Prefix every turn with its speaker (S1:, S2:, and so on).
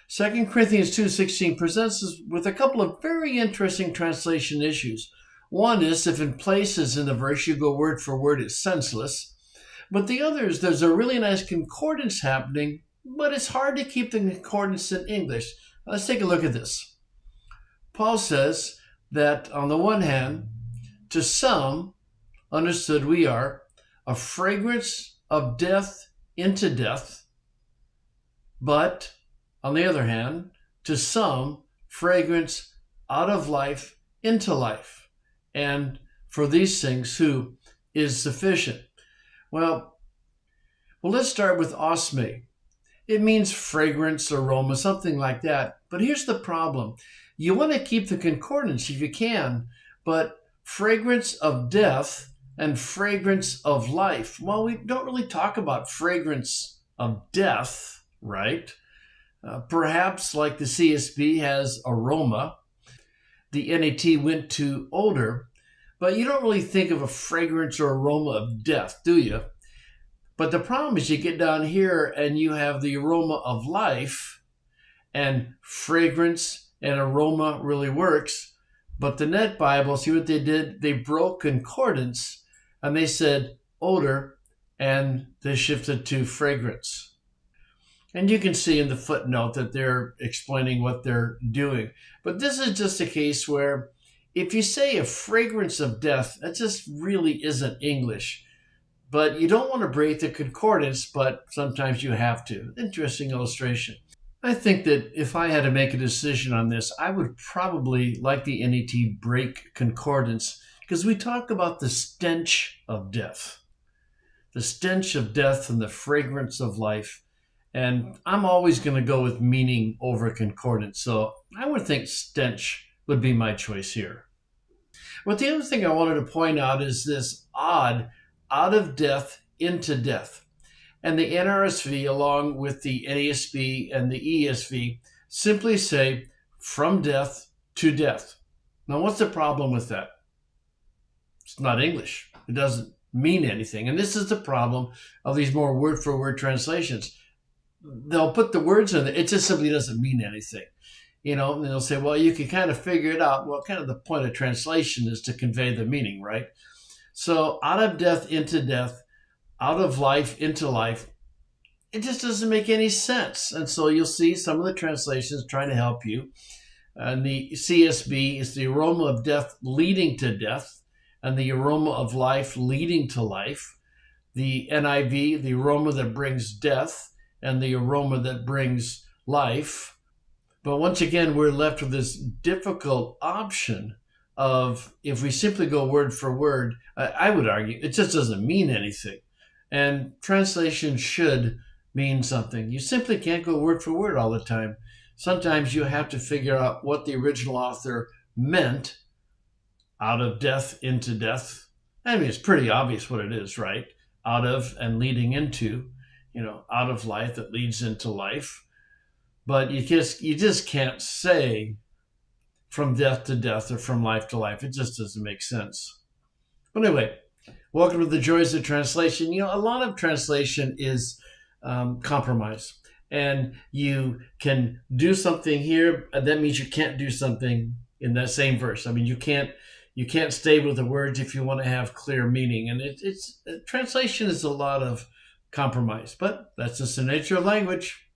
S1: 2 Corinthians 2:16 presents us with a couple of very interesting translation issues. One is if in places in the verse you go word for word, it's senseless. But the other is there's a really nice concordance happening, but it's hard to keep the concordance in English. Let's take a look at this. Paul says that on the one hand, to some, understood we are, a fragrance of death into death, but on the other hand, to some, fragrance out of life into life. And for these things, who is sufficient? Well, let's start with osme. It means fragrance, aroma, something like that. But here's the problem. You want to keep the concordance if you can, but fragrance of death and fragrance of life. Well, we don't really talk about fragrance of death, right? Perhaps like the CSB has aroma, the NAT went to odor, but you don't really think of a fragrance or aroma of death, do you? But the problem is you get down here and you have the aroma of life, and fragrance and aroma really works. But the Net Bible, see what they did? They broke concordance and they said odor, and they shifted to fragrance. And you can see in the footnote that they're explaining what they're doing. But this is just a case where if you say a fragrance of death, that just really isn't English. But you don't want to break the concordance, but sometimes you have to. Interesting illustration. I think that if I had to make a decision on this, I would probably, like the NET, break concordance, because we talk about the stench of death. The stench of death and the fragrance of life. And I'm always going to go with meaning over concordance. So I would think stench would be my choice here. But the other thing I wanted to point out is this odd, out of death into death. And the NRSV, along with the NASB and the ESV, simply say from death to death. Now, what's the problem with that? It's not English. It doesn't mean anything. And this is the problem of these more word-for-word translations. They'll put the words in there. It just simply doesn't mean anything. And they'll say, well, you can kind of figure it out. Well, kind of the point of translation is to convey the meaning, right? So out of death into death, out of life into life, it just doesn't make any sense. And so you'll see some of the translations trying to help you. And the CSB is the aroma of death leading to death, and the aroma of life leading to life. The NIV, the aroma that brings death, and the aroma that brings life. But once again, we're left with this difficult option of, if we simply go word for word, I would argue it just doesn't mean anything. And translation should mean something. You simply can't go word for word all the time. Sometimes you have to figure out what the original author meant, out of death into death. I mean, it's pretty obvious what it is, right? Out of and leading into, out of life that leads into life. But you just can't say from death to death or from life to life. It just doesn't make sense. But anyway, welcome to the joys of translation. A lot of translation is compromise. And you can do something here, and that means you can't do something in that same verse. I mean, you can't stay with the words if you want to have clear meaning. And translation is a lot of compromise, but that's just the nature of language.